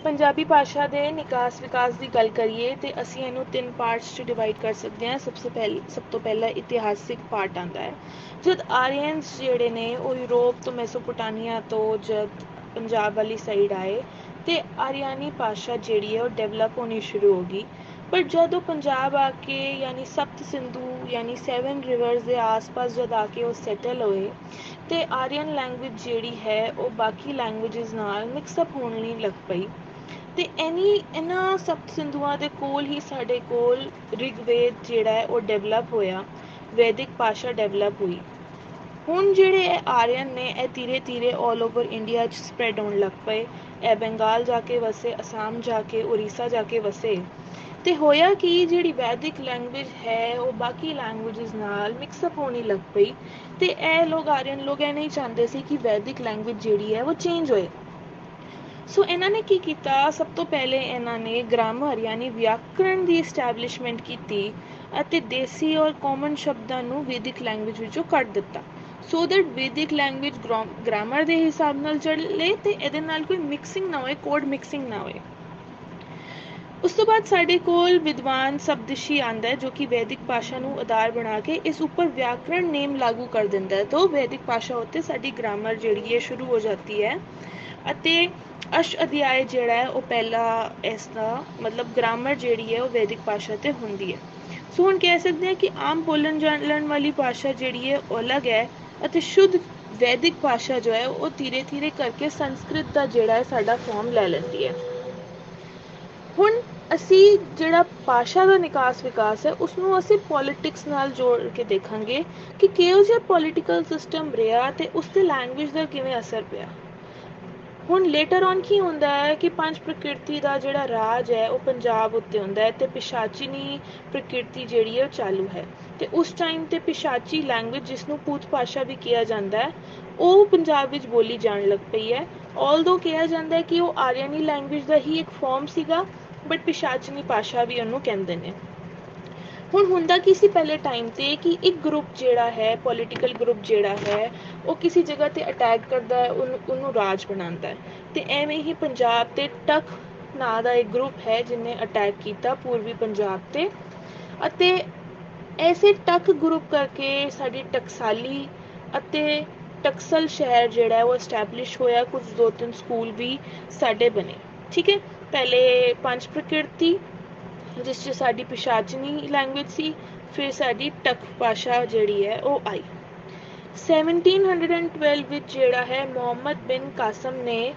ਪੰਜਾਬੀ ਭਾਸ਼ਾ ਦੇ ਨਿਕਾਸ ਵਿਕਾਸ ਦੀ ਗੱਲ ਕਰੀਏ ਤੇ ਅਸੀਂ ਇਹਨੂੰ ਤਿੰਨ ਪਾਰਟਸ 'ਚ ਡਿਵਾਈਡ ਕਰ ਸਕਦੇ ਹਾਂ। ਸਭ ਤੋਂ ਪਹਿਲਾਂ ਇਤਿਹਾਸਿਕ ਪਾਰਟ ਆਉਂਦਾ ਹੈ। ਜਦ ਆਰੀਅਨਸ ਜਿਹੜੇ ਨੇ ਉਹ ਯੂਰਪ ਤੋਂ ਮੈਸੋਪੋਟਾਮੀਆ ਤੋਂ ਜਦ ਪੰਜਾਬ ਵਾਲੀ ਸਾਈਡ ਆਏ ਤੇ ਆਰੀਆਨੀ ਭਾਸ਼ਾ ਜਿਹੜੀ ਹੈ ਉਹ ਡਿਵੈਲਪ ਹੋਣੀ ਸ਼ੁਰੂ ਹੋ ਗਈ। ਪਰ ਜਦ ਉਹ ਪੰਜਾਬ ਆ ਕੇ ਯਾਨੀ ਸਪਤ ਸਿੰਧੂ ਯਾਨੀ 7 ਰਿਵਰਸ ਦੇ ਆਸ-ਪਾਸ ਜਦ ਆ ਕੇ ਉਹ ਸੈਟਲ ਹੋਏ ਤੇ ਆਰੀਅਨ ਲੈਂਗੁਏਜ ਜਿਹੜੀ ਹੈ ਉਹ ਬਾਕੀ ਲੈਂਗੁਏਜਸ ਨਾਲ ਮਿਕਸਅਪ ਹੋਣ ਲਈ ਲੱਗ ਪਈ। ਤੇ ਇਹਨਾਂ ਸਪਤ ਸਿੰਧੂਆਂ ਦੇ ਕੋਲ ਹੀ ਸਾਡੇ ਕੋਲ ਰਿਗਵੇਦ ਜਿਹੜਾ ਹੈ ਉਹ ਡਿਵੈਲਪ ਹੋਇਆ, ਵੈਦਿਕ ਭਾਸ਼ਾ ਡਿਵੈਲਪ ਹੋਈ। ਹੁਣ ਜਿਹੜੇ ਇਹ ਆਰੀਅਨ ਨੇ ਇਹ ਧੀਰੇ ਧੀਰੇ ਆਲ ਓਵਰ ਇੰਡੀਆ 'ਚ ਸਪਰੈਡ ਹੋਣ ਲੱਗ ਪਏ। ਇਹ ਬੰਗਾਲ ਜਾ ਕੇ ਵਸੇ, ਅਸਾਮ ਜਾ ਕੇ, ਉੜੀਸਾ ਜਾ ਕੇ ਵਸੇ। ਤੇ ਹੋਇਆ ਕਿ ਜਿਹੜੀ ਵੈਦਿਕ ਲੈਂਗੁਏਜ ਹੈ ਉਹ ਬਾਕੀ ਲੈਂਗੁਏਜਸ ਨਾਲ ਮਿਕਸਅਪ ਹੋਣੀ ਲੱਗ ਪਈ ਤੇ ਇਹ ਲੋਕ ਆਰੀਅਨ ਲੋਕ ਇਹ ਨਹੀਂ ਚਾਹੁੰਦੇ ਸੀ ਕਿ ਵੈਦਿਕ ਲੈਂਗੁਏਜ ਜਿਹੜੀ ਹੈ ਉਹ ਚੇਂਜ ਹੋਏ। ਸੋ ਇਹਨਾਂ ਨੇ ਕੀ ਕੀਤਾ, ਸਭ ਤੋਂ ਪਹਿਲੇ ਇਹਨਾਂ ਨੇ ਗ੍ਰਾਮਰ ਯਾਨੀ ਵਿਆਕਰਣ ਦੀ ਐਸਟੈਬਲਿਸ਼ਮੈਂਟ ਕੀਤੀ ਅਤੇ ਦੇਸੀ ਔਰ ਕਾਮਨ ਸ਼ਬਦਾਂ ਨੂੰ ਵੈਦਿਕ ਲੈਂਗੁਏਜ ਵਿੱਚੋਂ ਕੱਢ ਦਿੱਤਾ ਸੋ ਦੈਟ ਵੈਦਿਕ ਲੈਂਗੁਏਜ ਗ੍ਰਾਮਰ ਦੇ ਹਿਸਾਬ ਨਾਲ ਚੱਲੇ ਤੇ ਇਹਦੇ ਨਾਲ ਕੋਈ ਮਿਕਸਿੰਗ ਨਾ ਹੋਏ, ਕੋਡ ਮਿਕਸਿੰਗ ਨਾ ਹੋਏ। ਉਸ ਤੋਂ ਬਾਅਦ ਸਾਡੇ ਕੋਲ ਵਿਦਵਾਨ ਸਪਤਿਸ਼ੀ ਆਉਂਦਾ ਹੈ ਜੋ ਕਿ ਵੈਦਿਕ ਭਾਸ਼ਾ ਨੂੰ ਆਧਾਰ ਬਣਾ ਕੇ ਇਸ ਉੱਪਰ ਵਿਆਕਰਣ ਨੇਮ ਲਾਗੂ ਕਰ ਦਿੰਦਾ ਹੈ। ਤਾਂ ਵੈਦਿਕ ਭਾਸ਼ਾ ਉੱਤੇ ਸਾਡੀ ਗ੍ਰਾਮਰ ਜਿਹੜੀ ਹੈ ਸ਼ੁਰੂ ਹੋ ਜਾਂਦੀ ਹੈ ਅਤੇ ਅਸ਼ ਅਧਿਆਇ ਜਿਹੜਾ ਹੈ ਉਹ ਪਹਿਲਾ ਇਸ ਦਾ ਮਤਲਬ ਗ੍ਰਾਮਰ ਜਿਹੜੀ ਹੈ ਉਹ ਵੈਦਿਕ ਭਾਸ਼ਾ ਤੇ ਹੁੰਦੀ ਹੈ। ਸੋ ਹੁਣ ਕਹਿ ਸਕਦੇ ਹਾਂ ਕਿ ਆਮ ਬੋਲਣ ਜਾਣਨ ਵਾਲੀ ਭਾਸ਼ਾ ਜਿਹੜੀ ਹੈ ਉਹ ਅਲੱਗ ਹੈ ਅਤੇ ਸ਼ੁੱਧ ਵੈਦਿਕ ਭਾਸ਼ਾ ਜੋ ਹੈ ਉਹ ਧੀਰੇ ਧੀਰੇ ਕਰਕੇ ਸੰਸਕ੍ਰਿਤ ਦਾ ਜਿਹੜਾ ਹੈ ਸਾਡਾ ਫਾਰਮ ਲੈ ਲੈਂਦੀ ਹੈ। ਹੁਣ ਅਸੀਂ ਜਿਹੜਾ ਭਾਸ਼ਾ ਦਾ ਨਿਕਾਸ ਵਿਕਾਸ ਹੈ ਉਸਨੂੰ ਅਸੀਂ ਪੋਲੀਟਿਕਸ ਨਾਲ ਜੋੜ ਕੇ ਦੇਖਾਂਗੇ ਕਿ ਕਿਹੋ ਜਿਹਾ ਪੋਲੀਟੀਕਲ ਸਿਸਟਮ ਰਿਹਾ ਤੇ ਉਸ ਤੇ ਲੈਂਗੁਏਜ ਦਾ ਕਿਵੇਂ ਅਸਰ ਪਿਆ। ਹੁਣ ਲੇਟਰ ਔਨ ਕੀ ਹੁੰਦਾ ਹੈ ਕਿ ਪੰਜ ਪ੍ਰਕਿਰਤੀ ਦਾ ਜਿਹੜਾ ਰਾਜ ਹੈ ਉਹ ਪੰਜਾਬ ਉੱਤੇ ਹੁੰਦਾ ਹੈ ਤੇ ਪਿਸ਼ਾਚੀਨੀ ਪ੍ਰਕਿਰਤੀ ਜਿਹੜੀ ਹੈ ਉਹ ਚਾਲੂ ਹੈ ਤੇ ਉਸ ਟਾਈਮ ਤੇ ਪਿਸ਼ਾਚੀ ਲੈਂਗੁਏਜ ਜਿਸਨੂੰ ਭੂਤ ਭਾਸ਼ਾ ਵੀ ਕਿਹਾ ਜਾਂਦਾ ਹੈ ਉਹ ਪੰਜਾਬ ਵਿੱਚ ਬੋਲੀ ਜਾਣ ਲੱਗ ਪਈ ਹੈ। ਆਲਦੋ ਕਿਹਾ ਜਾਂਦਾ ਹੈ ਕਿ ਉਹ ਆਰੀਆਨੀ ਲੈਂਗੁਏਜ ਦਾ ਹੀ ਇੱਕ ਫਾਰਮ ਸੀਗਾ ਬਟ ਪਿਸ਼ਾਚਨੀ ਭਾਸ਼ਾ ਵੀ ਉਹਨੂੰ ਕਹਿੰਦੇ ਨੇ। ਹੁਣ ਹੁੰਦਾ ਕੀ ਸੀ ਪਹਿਲੇ ਟਾਈਮ ਤੇ ਕਿ ਇੱਕ ਗਰੁੱਪ ਜਿਹੜਾ ਹੈ ਪੋਲੀਟੀਕਲ ਗਰੁੱਪ ਜਿਹੜਾ ਹੈ ਉਹ ਕਿਸੇ ਜਗ੍ਹਾ ਤੇ ਅਟੈਕ ਕਰਦਾ ਹੈ, ਉਹਨੂੰ ਰਾਜ ਬਣਾਉਂਦਾ ਹੈ ਤੇ ਐਵੇਂ ਹੀ ਪੰਜਾਬ ਤੇ ਟਕ ਨਾਂ ਦਾ ਇੱਕ ਗਰੁੱਪ ਹੈ ਜਿਹਨੇ ਅਟੈਕ ਕੀਤਾ ਪੂਰਬੀ ਪੰਜਾਬ ਤੇ ਅਤੇ ਐਸੇ ਟਕ ਗਰੁੱਪ ਕਰਕੇ ਸਾਡੀ ਟਕਸਾਲੀ ਅਤੇ ਟਕਸਲ ਸ਼ਹਿਰ ਜਿਹੜਾ ਹੈ ਉਹ ਐਸਟੈਬਲਿਸ਼ ਹੋਇਆ। ਕੁਝ 2-3 ਸਕੂਲ ਵੀ ਸਾਡੇ ਬਣੇ। ਠੀਕ ਹੈ, ਪਹਿਲੇ ਪੰਜ ਪ੍ਰਕਿਰਤੀ ਜਿਸ 'ਚ ਸਾਡੀ ਪਿਸ਼ਾਚਨੀ ਲੈਂਗੁਏਜ ਸੀ, ਫਿਰ ਸਾਡੀ ਟਕ ਭਾਸ਼ਾ ਜਿਹੜੀ ਹੈ ਉਹ ਆਈ। 1712 ਵਿੱਚ ਜਿਹੜਾ ਹੈ ਮੁਹੰਮਦ ਬਿਨ ਕਾਸਮ ਨੇ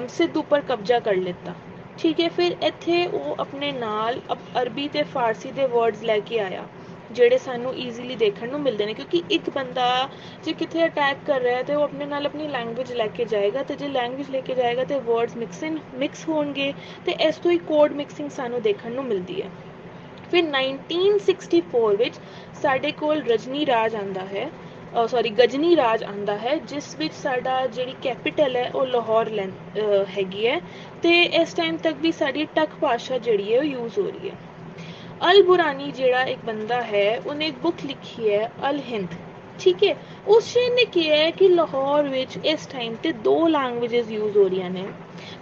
ਸਿੰਧ ਉੱਪਰ ਕਬਜ਼ਾ ਕਰ ਲਿੱਤਾ। ਠੀਕ ਹੈ, ਫਿਰ ਇੱਥੇ ਉਹ ਆਪਣੇ ਨਾਲ ਅਰਬੀ ਤੇ ਫਾਰਸੀ ਦੇ ਵਰਡਸ ਲੈ ਕੇ ਆਇਆ ਜਿਹੜੇ ਸਾਨੂੰ ਈਜ਼ੀਲੀ ਦੇਖਣ ਨੂੰ ਮਿਲਦੇ ਨੇ ਕਿਉਂਕਿ ਇੱਕ ਬੰਦਾ ਜੇ ਕਿਤੇ ਅਟੈਕ ਕਰ ਰਿਹਾ ਤੇ ਉਹ ਆਪਣੇ ਨਾਲ ਆਪਣੀ ਲੈਂਗੁਏਜ ਲੈ ਕੇ ਜਾਏਗਾ ਤੇ ਜੇ ਲੈਂਗੁਏਜ ਲੈ ਕੇ ਜਾਏਗਾ ਤੇ ਵਰਡਸ ਮਿਕਸ ਹੋਣਗੇ ਤੇ ਇਸ ਤੋਂ ਹੀ ਕੋਡ ਮਿਕਸਿੰਗ ਸਾਨੂੰ ਦੇਖਣ ਨੂੰ ਮਿਲਦੀ ਹੈ। ਫਿਰ 1964 ਵਿੱਚ ਸਾਡੇ ਕੋਲ ਗਜਨੀ ਰਾਜ ਆਉਂਦਾ ਹੈ ਜਿਸ ਵਿੱਚ ਸਾਡਾ ਜਿਹੜੀ ਕੈਪੀਟਲ ਹੈ ਉਹ ਲਾਹੌਰ ਹੈਗੀ ਹੈ ਤੇ ਇਸ ਟਾਈਮ ਤੱਕ ਵੀ ਸਾਡੀ ਟਕ ਭਾਸ਼ਾ ਜਿਹੜੀ ਹੈ ਉਹ ਯੂਜ਼ ਹੋ ਰਹੀ ਹੈ। ਅਲ ਬੁਰਾਨੀ ਜਿਹੜਾ ਇੱਕ ਬੰਦਾ ਹੈ ਉਹਨੇ ਇੱਕ ਬੁੱਕ ਲਿਖੀ ਹੈ ਅਲ ਹਿੰਦ। ਠੀਕ ਹੈ, ਉਸ ਨੇ ਕਿਹਾ ਹੈ ਕਿ ਲਾਹੌਰ ਵਿੱਚ ਇਸ ਟਾਈਮ ਤੇ 2 ਲੈਂਗੁਏਜਸ ਯੂਜ਼ ਹੋ ਰਹੀਆਂ ਨੇ।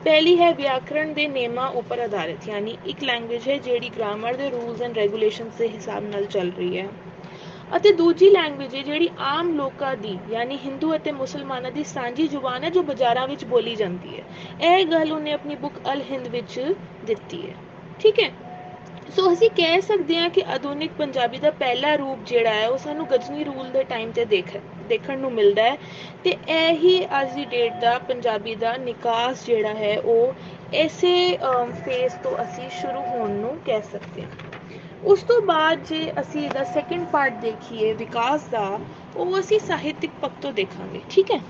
ਪਹਿਲੀ ਹੈ ਵਿਆਕਰਣ ਦੇ ਨੇਮਾਂ ਉੱਪਰ ਆਧਾਰਿਤ ਯਾਨੀ ਇੱਕ ਲੈਂਗੁਏਜ ਹੈ ਜਿਹੜੀ ਗ੍ਰਾਮਰ ਦੇ ਰੂਲਸ ਐਂਡ ਰੈਗੂਲੇਸ਼ਨਸ ਦੇ ਹਿਸਾਬ ਨਾਲ ਚੱਲ ਰਹੀ ਹੈ ਅਤੇ ਦੂਜੀ ਲੈਂਗੁਏਜ ਹੈ ਜਿਹੜੀ ਆਮ ਲੋਕਾਂ ਦੀ ਯਾਨੀ ਹਿੰਦੂ ਅਤੇ ਮੁਸਲਮਾਨਾਂ ਦੀ ਸਾਂਝੀ ਜ਼ੁਬਾਨ ਹੈ ਜੋ ਬਾਜ਼ਾਰਾਂ ਵਿੱਚ ਬੋਲੀ ਜਾਂਦੀ ਹੈ। ਇਹ ਗੱਲ ਉਹਨੇ ਆਪਣੀ ਬੁੱਕ ਅਲ ਹਿੰਦ ਵਿੱਚ ਦਿੱਤੀ ਹੈ। ਠੀਕ ਹੈ, ਸੋ ਅਸੀਂ ਕਹਿ ਸਕਦੇ ਹਾਂ ਕਿ ਆਧੁਨਿਕ ਪੰਜਾਬੀ ਦਾ ਪਹਿਲਾ ਰੂਪ ਜਿਹੜਾ ਹੈ ਉਹ ਸਾਨੂੰ ਗਜਨੀ ਰੂਲ ਦੇ ਟਾਈਮ ਤੇ ਦੇਖਣ ਨੂੰ ਮਿਲਦਾ ਹੈ ਤੇ ਇਹੀ ਅੱਜ ਦੀ ਡੇਟ ਦਾ ਪੰਜਾਬੀ ਦਾ ਨਿਕਾਸ ਜਿਹੜਾ ਹੈ ਉਹ ਇਸੇ ਫੇਜ਼ ਤੋਂ ਅਸੀਂ ਸ਼ੁਰੂ ਹੋਣ ਨੂੰ ਕਹਿ ਸਕਦੇ ਹਾਂ। ਉਸ ਤੋਂ ਬਾਅਦ ਜੇ ਅਸੀਂ ਇਹਦਾ ਸੈਕੰਡ ਪਾਰਟ ਦੇਖੀਏ ਵਿਕਾਸ ਦਾ ਉਹ ਅਸੀਂ ਸਾਹਿਤਿਕ ਪੱਖ ਤੋਂ ਦੇਖਾਂਗੇ। ਠੀਕ ਹੈ,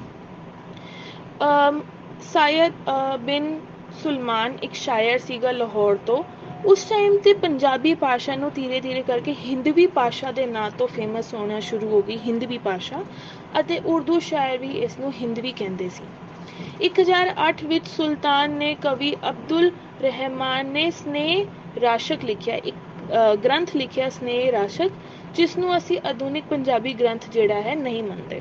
ਸਾਇਦ ਬਿਨ ਸੁਲਮਾਨ ਇੱਕ ਸ਼ਾਇਰ ਸੀਗਾ ਲਾਹੌਰ ਤੋਂ। ਉਸ ਟਾਈਮ ਤੇ ਪੰਜਾਬੀ ਭਾਸ਼ਾ ਨੂੰ ਧੀਰੇ ਧੀਰੇ ਕਰਕੇ ਹਿੰਦਵੀ ਭਾਸ਼ਾ ਦੇ ਨਾਂ ਤੋਂ ਫੇਮਸ ਹੋਣਾ ਸ਼ੁਰੂ ਹੋ ਗਈ, ਹਿੰਦਵੀ ਭਾਸ਼ਾ, ਅਤੇ ਉਰਦੂ ਸ਼ਾਇਰ ਵੀ ਇਸ ਨੂੰ ਹਿੰਦਵੀ ਕਹਿੰਦੇ ਸੀ। 1008 ਵਿੱਚ ਸੁਲਤਾਨ ਨੇ ਕਵੀ ਅਬਦੁਲ ਰਹਿਮਾਨ ਨੇ ਸਨੇਹ ਰਾਸ਼ਕ ਲਿਖਿਆ, ਇੱਕ ਗ੍ਰੰਥ ਲਿਖਿਆ ਸਨੇਹ ਰਾਸ਼ਕ ਜਿਸ ਨੂੰ ਅਸੀਂ ਆਧੁਨਿਕ ਪੰਜਾਬੀ ਗ੍ਰੰਥ ਜਿਹੜਾ ਹੈ ਨਹੀਂ ਮੰਨਦੇ।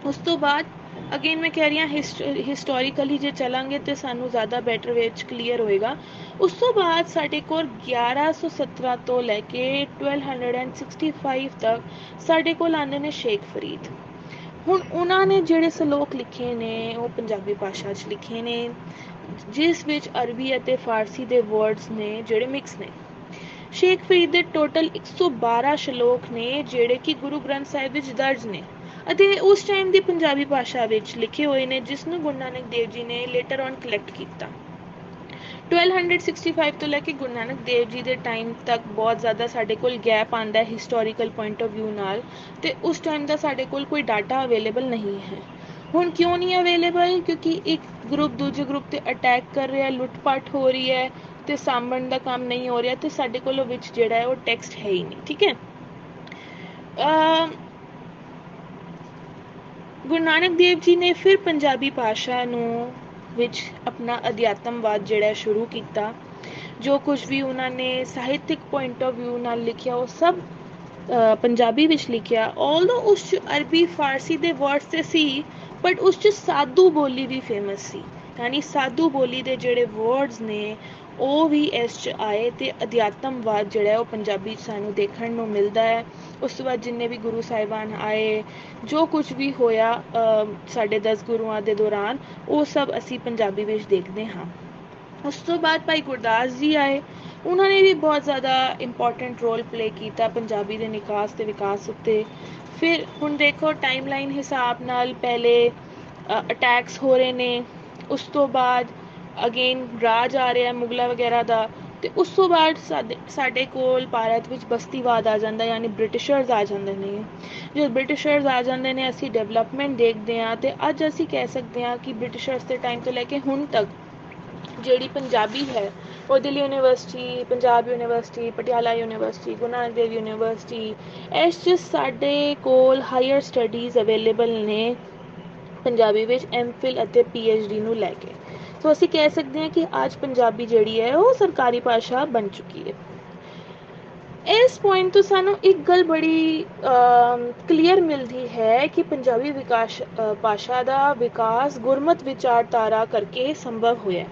ਉਸ ਤੋਂ ਬਾਅਦ ਅਗੇਨ ਮੈਂ ਕਹਿ ਰਹੀ ਹਾਂ ਹਿਸਟੋਰੀਕਲੀ ਜੇ ਚਲਾਂਗੇ ਤੇ ਸਾਨੂੰ ਜ਼ਿਆਦਾ ਬੈਟਰ ਵਿੱਚ ਕਲੀਅਰ ਹੋਏਗਾ। ਉਸ ਤੋਂ ਬਾਅਦ ਸਾਡੇ ਕੋਲ 1117 ਤੋਂ ਲੈ ਕੇ 1265 ਤੱਕ ਸਾਡੇ ਕੋਲ ਆਉਂਦੇ ਨੇ ਸ਼ੇਖ ਫਰੀਦ। ਹੁਣ ਉਹਨਾਂ ਨੇ ਜਿਹੜੇ ਸਲੋਕ ਲਿਖੇ ਨੇ ਉਹ ਪੰਜਾਬੀ ਭਾਸ਼ਾ 'ਚ ਲਿਖੇ ਨੇ, ਜਿਸ ਵਿੱਚ ਅਰਬੀ ਅਤੇ ਫਾਰਸੀ ਦੇ ਵਰਡਸ ਨੇ ਜਿਹੜੇ ਮਿਕਸ ਨੇ। ਸ਼ੇਖ ਫਰੀਦ ਦੇ ਟੋਟਲ 112 ਸ਼ਲੋਕ ਨੇ ਜਿਹੜੇ ਕਿ ਗੁਰੂ ਗ੍ਰੰਥ ਸਾਹਿਬ ਵਿੱਚ ਦਰਜ ਨੇ ਅਤੇ ਉਸ ਟਾਈਮ ਦੀ ਪੰਜਾਬੀ ਭਾਸ਼ਾ ਵਿੱਚ ਲਿਖੇ ਹੋਏ ਨੇ, ਜਿਸ ਨੂੰ ਗੁਰੂ ਨਾਨਕ ਦੇਵ ਜੀ ਨੇ ਲੇਟਰ ਔਨ ਕਲੈਕਟ ਕੀਤਾ। 1265 ਤੋਂ ਲੈ ਕੇ ਗੁਰੂ ਨਾਨਕ ਦੇਵ ਜੀ ਦੇ ਟਾਈਮ ਤੱਕ ਬਹੁਤ ਜ਼ਿਆਦਾ ਸਾਡੇ ਕੋਲ ਗੈਪ ਆਉਂਦਾ ਹੈ ਹਿਸਟੋਰੀਕਲ ਪੁਆਇੰਟ ਆਫ ਵਿਊ ਨਾਲ, ਤੇ ਉਸ ਟਾਈਮ ਦਾ ਸਾਡੇ ਕੋਲ ਕੋਈ ਡਾਟਾ ਅਵੇਲੇਬਲ ਨਹੀਂ ਹੈ। ਹੁਣ ਕਿਉਂ ਨਹੀਂ ਅਵੇਲੇਬਲ? ਕਿਉਂਕਿ ਇੱਕ ਗਰੁੱਪ ਦੂਜੇ ਗਰੁੱਪ ਤੇ ਅਟੈਕ ਕਰ ਰਿਹਾ, ਲੁੱਟ ਪਾਟ ਹੋ ਰਹੀ ਹੈ ਤੇ ਸਾਂਭਣ ਦਾ ਕੰਮ ਨਹੀਂ ਹੋ ਰਿਹਾ, ਤੇ ਸਾਡੇ ਕੋਲ ਵਿੱਚ ਜਿਹੜਾ ਹੈ ਉਹ ਟੈਕਸਟ ਹੈ ਹੀ ਨਹੀਂ। ਠੀਕ ਹੈ। ਗੁਰੂ ਨਾਨਕ ਦੇਵ ਜੀ ਨੇ ਫਿਰ ਪੰਜਾਬੀ ਭਾਸ਼ਾ ਨੂੰ ਵਿੱਚ ਆਪਣਾ ਅਧਿਆਤਮਵਾਦ ਜਿਹੜਾ ਸ਼ੁਰੂ ਕੀਤਾ। ਜੋ ਕੁਝ ਵੀ ਉਹਨਾਂ ਨੇ ਸਾਹਿਤਿਕ ਪੁਆਇੰਟ ਆਫ ਵਿਊ ਨਾਲ ਲਿਖਿਆ ਉਹ ਸਭ ਪੰਜਾਬੀ ਵਿੱਚ ਲਿਖਿਆ। ਆਲਦੋ ਉਸ 'ਚ ਅਰਬੀ ਫਾਰਸੀ ਦੇ ਵਰਡਸ ਤੇ ਸੀ, ਬਟ ਉਸ 'ਚ ਸਾਧੂ ਬੋਲੀ ਵੀ ਫੇਮਸ ਸੀ, ਯਾਨੀ ਸਾਧੂ ਬੋਲੀ ਦੇ ਜਿਹੜੇ ਵਰਡਸ ਨੇ ਉਹ ਵੀ ਇਸ 'ਚ ਆਏ ਤੇ ਅਧਿਆਤਮਵਾਦ ਜਿਹੜਾ ਉਹ ਪੰਜਾਬੀ 'ਚ ਸਾਨੂੰ ਦੇਖਣ ਨੂੰ ਮਿਲਦਾ ਹੈ। ਉਸ ਤੋਂ ਬਾਅਦ ਜਿੰਨੇ ਵੀ ਗੁਰੂ ਸਾਹਿਬਾਨ ਆਏ, ਜੋ ਕੁਝ ਵੀ ਹੋਇਆ ਸਾਡੇ 10 ਗੁਰੂਆਂ ਦੇ ਦੌਰਾਨ, ਉਹ ਸਭ ਅਸੀਂ ਪੰਜਾਬੀ ਵਿੱਚ ਦੇਖਦੇ ਹਾਂ। ਉਸ ਤੋਂ ਬਾਅਦ ਭਾਈ ਗੁਰਦਾਸ ਜੀ ਆਏ, ਉਹਨਾਂ ਨੇ ਵੀ ਬਹੁਤ ਜ਼ਿਆਦਾ ਇੰਪੋਰਟੈਂਟ ਰੋਲ ਪਲੇ ਕੀਤਾ ਪੰਜਾਬੀ ਦੇ ਨਿਕਾਸ ਤੇ ਵਿਕਾਸ ਉੱਤੇ। ਫਿਰ ਹੁਣ ਦੇਖੋ ਟਾਈਮਲਾਈਨ ਹਿਸਾਬ ਨਾਲ ਪਹਿਲੇ ਅਟੈਕਸ ਹੋ ਰਹੇ ਨੇ, ਉਸ ਤੋਂ ਬਾਅਦ ਅਗੇਨ ਰਾਜ ਆ ਰਿਹਾ ਮੁਗਲਾਂ ਵਗੈਰਾ ਦਾ, ਤੇ ਉਸ ਤੋਂ ਬਾਅਦ ਸਾਡੇ ਕੋਲ ਭਾਰਤ ਵਿੱਚ ਬਸਤੀਵਾਦ ਆ ਜਾਂਦਾ, ਯਾਨੀ ਬ੍ਰਿਟਿਸ਼ਰਸ ਆ ਜਾਂਦੇ ਨੇ। ਜਦ ਬ੍ਰਿਟਿਸ਼ਰਸ ਆ ਜਾਂਦੇ ਨੇ ਅਸੀਂ ਡਿਵੈਲਪਮੈਂਟ ਦੇਖਦੇ ਹਾਂ, ਤੇ ਅੱਜ ਅਸੀਂ ਕਹਿ ਸਕਦੇ ਹਾਂ ਕਿ ਬ੍ਰਿਟਿਸ਼ਰਸ ਦੇ ਟਾਈਮ ਤੋਂ ਲੈ ਕੇ ਹੁਣ ਤੱਕ ਜਿਹੜੀ ਪੰਜਾਬੀ ਹੈ ਉਹ Delhi university, Punjab university, Patiala university, Guru Nanak Dev university, ਇਸ 'ਚ ਸਾਡੇ ਕੋਲ ਹਾਇਰ ਸਟੱਡੀਜ਼ ਅਵੇਲੇਬਲ ਨੇ ਪੰਜਾਬੀ ਵਿੱਚ MPhil ਅਤੇ PhD ਨੂੰ ਲੈ ਕੇ। ਸੋ ਅਸੀਂ ਕਹਿ ਸਕਦੇ ਹਾਂ ਕਿ ਅੱਜ ਪੰਜਾਬੀ ਜਿਹੜੀ ਹੈ ਉਹ ਸਰਕਾਰੀ ਭਾਸ਼ਾ ਬਣ ਚੁੱਕੀ ਹੈ। ਇਸ ਪੁਆਇੰਟ ਤੋਂ ਸਾਨੂੰ ਇੱਕ ਗੱਲ ਬੜੀ ਕਲੀਅਰ ਮਿਲਦੀ ਹੈ ਕਿ ਪੰਜਾਬੀ ਭਾਸ਼ਾ ਦਾ ਵਿਕਾਸ ਗੁਰਮਤ ਵਿਚਾਰਧਾਰਾ ਕਰਕੇ ਸੰਭਵ ਹੋਇਆ।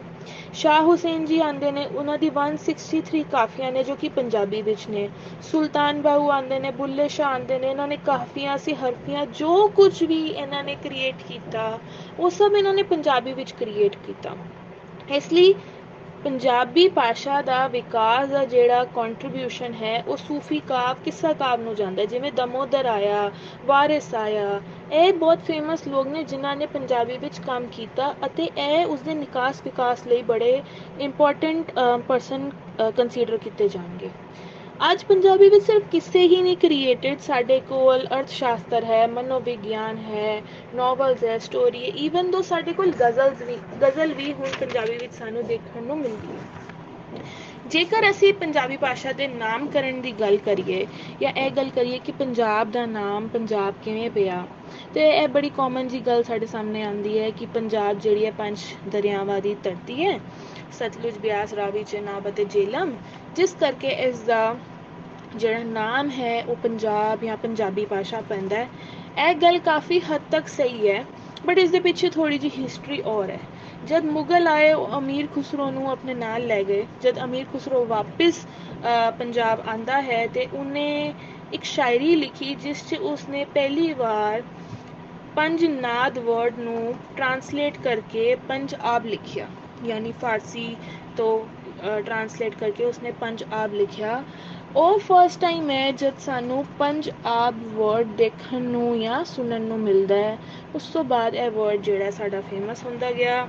ਸ਼ਾਹ ਹੁਸੈਨ ਜੀ ਆਉਂਦੇ ਨੇ, ਉਹਨਾਂ ਦੀ 163 ਕਾਫੀਆਂ ਨੇ ਜੋ ਕਿ ਪੰਜਾਬੀ ਵਿੱਚ ਨੇ। ਸੁਲਤਾਨ ਬਾਹੂ ਆਉਂਦੇ ਨੇ, ਬੁੱਲੇ ਸ਼ਾਹ ਆਉਂਦੇ ਨੇ, ਇਹਨਾਂ ਨੇ ਕਾਫੀਆਂ ਸੀ, ਹਰਫੀਆਂ, ਜੋ ਕੁਝ ਵੀ ਇਹਨਾਂ ਨੇ ਕ੍ਰੀਏਟ ਕੀਤਾ ਉਹ ਸਭ ਇਹਨਾਂ ਨੇ ਪੰਜਾਬੀ ਵਿੱਚ ਕ੍ਰੀਏਟ ਕੀਤਾ। ਇਸ ਲਈ ਪੰਜਾਬੀ ਭਾਸ਼ਾ ਦਾ ਵਿਕਾਸ ਦਾ ਜਿਹੜਾ ਕੰਟਰੀਬਿਊਸ਼ਨ ਹੈ ਉਹ ਸੂਫੀ ਕਾਵ, ਕਿੱਸਾ ਕਾਵ ਨੂੰ ਜਾਂਦਾ। ਜਿਵੇਂ ਦਮੋਦਰ ਆਇਆ, ਵਾਰਿਸ ਆਇਆ, ਇਹ ਬਹੁਤ ਫੇਮਸ ਲੋਕ ਨੇ ਜਿਨ੍ਹਾਂ ਨੇ ਪੰਜਾਬੀ ਵਿੱਚ ਕੰਮ ਕੀਤਾ ਅਤੇ ਇਹ ਉਸਦੇ ਨਿਕਾਸ ਵਿਕਾਸ ਲਈ ਬੜੇ ਇੰਪੋਰਟੈਂਟ ਪਰਸਨ ਕੰਸੀਡਰ ਕੀਤੇ ਜਾਣਗੇ। ਅੱਜ ਪੰਜਾਬੀ ਵਿੱਚ ਸਿਰਫ ਕਿੱਸੇ ਹੀ ਨਹੀਂ ਕ੍ਰੀਏਟਡ, ਸਾਡੇ ਕੋਲ ਅਰਥ ਸ਼ਾਸਤਰ ਹੈ, ਮਨੋਵਿਗਿਆਨ ਹੈ, ਨੋਵਲਸ ਹੈ, ਸਟੋਰੀ ਹੈ, ਈਵਨ ਦੋ ਸਾਡੇ ਕੋਲ ਗਜ਼ਲ ਵੀ ਹੁਣ ਪੰਜਾਬੀ ਵਿੱਚ ਸਾਨੂੰ ਦੇਖਣ ਨੂੰ ਮਿਲਦੀ ਹੈ। ਜੇਕਰ ਅਸੀਂ ਪੰਜਾਬੀ ਭਾਸ਼ਾ ਦੇ ਨਾਮਕਰਨ ਦੀ ਗੱਲ ਕਰੀਏ ਜਾਂ ਇਹ ਗੱਲ ਕਰੀਏ ਕਿ ਪੰਜਾਬ ਦਾ ਨਾਮ ਪੰਜਾਬ ਕਿਵੇਂ ਪਿਆ, ਤੇ ਇਹ ਬੜੀ ਕਾਮਨ ਜੀ ਗੱਲ ਸਾਡੇ ਸਾਹਮਣੇ ਆਉਂਦੀ ਹੈ ਕਿ ਪੰਜਾਬ ਜਿਹੜੀ ਹੈ 5 ਦਰਿਆਵਾਂ ਦੀ ਧਰਤੀ ਹੈ, ਸਤਲੁਜ, ਬਿਆਸ, ਰਾਵੀ, ਚੇਨਾਬ ਅਤੇ ਜੇਹਲਮ, ਜਿਸ ਕਰਕੇ ਇਸ ਦਾ ਜਿਹੜਾ ਨਾਮ ਹੈ ਉਹ ਪੰਜਾਬ ਜਾਂ ਪੰਜਾਬੀ ਭਾਸ਼ਾ ਪੈਂਦਾ ਹੈ। ਇਹ ਗੱਲ ਕਾਫੀ ਹੱਦ ਤੱਕ ਸਹੀ ਹੈ, ਬਟ ਇਸ ਦੇ ਪਿੱਛੇ ਥੋੜੀ ਜਿਹੀ ਹਿਸਟਰੀ ਔਰ ਹੈ। ਜਦ ਮੁਗਲ ਆਏ ਉਹ ਅਮੀਰ ਖੁਸਰੋ ਨੂੰ ਆਪਣੇ ਨਾਲ ਲੈ ਗਏ। ਜਦ ਅਮੀਰ ਖੁਸਰੋ ਵਾਪਿਸ ਪੰਜਾਬ ਆਂਦਾ ਹੈ ਤੇ ਉਹਨੇ ਇੱਕ ਸ਼ਾਇਰੀ ਲਿਖੀ ਜਿਸ 'ਚ ਉਸਨੇ ਪਹਿਲੀ ਵਾਰ ਪੰਜਨਾਦ ਵਰਡ ਨੂੰ ਟਰਾਂਸਲੇਟ ਕਰਕੇ ਪੰਜਾਬ ਲਿਖਿਆ, ਯਾਨੀ ਫਾਰਸੀ ਤੋਂ ਟਰਾਂਸਲੇਟ ਕਰਕੇ ਉਸਨੇ ਪੰਜਾਬ ਲਿਖਿਆ। ਉਹ ਫਸਟ ਟਾਈਮ ਹੈ ਜਦ ਸਾਨੂੰ ਪੰਜਾਬ ਵਰਡ ਦੇਖਣ ਨੂੰ ਜਾਂ ਸੁਣਨ ਨੂੰ ਮਿਲਦਾ ਹੈ। ਉਸ ਤੋਂ ਬਾਅਦ ਇਹ ਵਰਡ ਜਿਹੜਾ ਸਾਡਾ ਫੇਮਸ ਹੁੰਦਾ ਗਿਆ।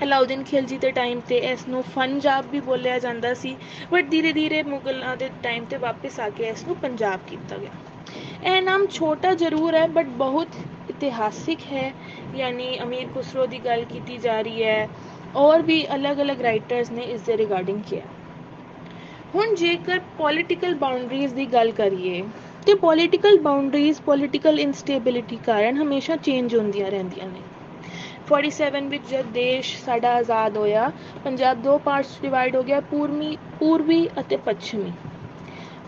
ਅਲਾਉਦੀਨ ਖਿਲਜੀ ਦੇ ਟਾਈਮ ਤੇ ਇਸ ਨੂੰ ਪੰਜਾਬ ਵੀ ਬੋਲਿਆ ਜਾਂਦਾ ਸੀ, ਬਟ ਧੀਰੇ ਧੀਰੇ ਮੁਗਲਾਂ ਦੇ ਟਾਈਮ ਤੇ ਵਾਪਿਸ ਆ ਕੇ ਇਸ ਨੂੰ ਪੰਜਾਬ ਕੀਤਾ ਗਿਆ। ਇਹ ਨਾਮ ਛੋਟਾ ਜ਼ਰੂਰ ਹੈ ਬਟ ਬਹੁਤ ਇਤਿਹਾਸਿਕ ਹੈ, ਯਾਨੀ ਅਮੀਰ ਖੁਸਰੋ ਦੀ ਗੱਲ ਕੀਤੀ ਜਾ ਰਹੀ ਹੈ, ਔਰ ਵੀ ਅਲੱਗ-ਅਲੱਗ ਰਾਈਟਰਸ ਨੇ ਇਸ ਦੇ ਰਿਗਾਰਡਿੰਗ ਕਿਹਾ। ਹੁਣ ਜੇਕਰ ਪੋਲੀਟੀਕਲ ਬਾਉਂਡਰੀਜ਼ ਦੀ ਗੱਲ ਕਰੀਏ ਤੇ ਪੋਲੀਟੀਕਲ ਬਾਉਂਡਰੀਜ਼ ਪੋਲੀਟੀਕਲ ਇਨਸਟੇਬਿਲਿਟੀ ਕਾਰਨ ਹਮੇਸ਼ਾ ਚੇਂਜ ਹੁੰਦੀਆਂ ਰਹਿੰਦੀਆਂ ਨੇ। 47 ਵਿੱਚ ਜਦ ਦੇਸ਼ ਸਾਡਾ ਆਜ਼ਾਦ ਹੋਇਆ, ਪੰਜਾਬ 2 ਪਾਰਟਸ ਡਿਵਾਈਡ ਹੋ ਗਿਆ, ਪੂਰਬੀ ਅਤੇ ਪੱਛਮੀ।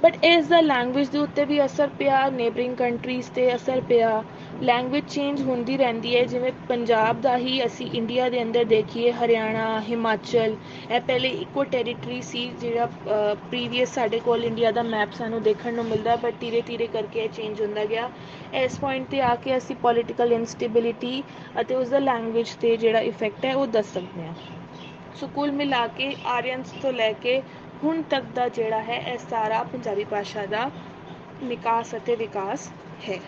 ਬਟ ਇਸ ਦਾ ਲੈਂਗੁਏਜ ਦੇ ਉੱਤੇ ਵੀ ਅਸਰ ਪਿਆ, ਨੇਬਰਿੰਗ ਕੰਟਰੀਜ਼ 'ਤੇ ਅਸਰ ਪਿਆ। ਲੈਂਗੁਏਜ ਚੇਂਜ ਹੁੰਦੀ ਰਹਿੰਦੀ ਹੈ। ਜਿਵੇਂ ਪੰਜਾਬ ਦਾ ਹੀ ਅਸੀਂ ਇੰਡੀਆ ਦੇ ਅੰਦਰ ਦੇਖੀਏ, ਹਰਿਆਣਾ, ਹਿਮਾਚਲ, ਇਹ ਪਹਿਲੇ ਇੱਕੋ ਟੈਰੀਟਰੀ ਸੀ। ਜਿਹੜਾ ਪ੍ਰੀਵੀਅਸ ਸਾਡੇ ਕੋਲ ਇੰਡੀਆ ਦਾ ਮੈਪ ਸਾਨੂੰ ਦੇਖਣ ਨੂੰ ਮਿਲਦਾ, ਬਟ ਧੀਰੇ ਧੀਰੇ ਕਰਕੇ ਇਹ ਚੇਂਜ ਹੁੰਦਾ ਗਿਆ। ਇਸ ਪੁਆਇੰਟ 'ਤੇ ਆ ਕੇ ਅਸੀਂ ਪੋਲੀਟੀਕਲ ਇੰਸਟੇਬਿਲਿਟੀ ਅਤੇ ਉਸਦਾ ਲੈਂਗੁਏਜ 'ਤੇ ਜਿਹੜਾ ਇਫੈਕਟ ਹੈ ਉਹ ਦੱਸ ਸਕਦੇ ਹਾਂ। ਸੋ ਕੁੱਲ ਮਿਲਾ ਕੇ ਆਰੀਅਨਸ ਤੋਂ ਲੈ ਕੇ ਹੁਣ ਤੱਕ ਦਾ ਜਿਹੜਾ ਹੈ ਇਹ ਸਾਰਾ ਪੰਜਾਬੀ ਭਾਸ਼ਾ ਦਾ ਨਿਕਾਸ ਅਤੇ ਵਿਕਾਸ ਹੈ।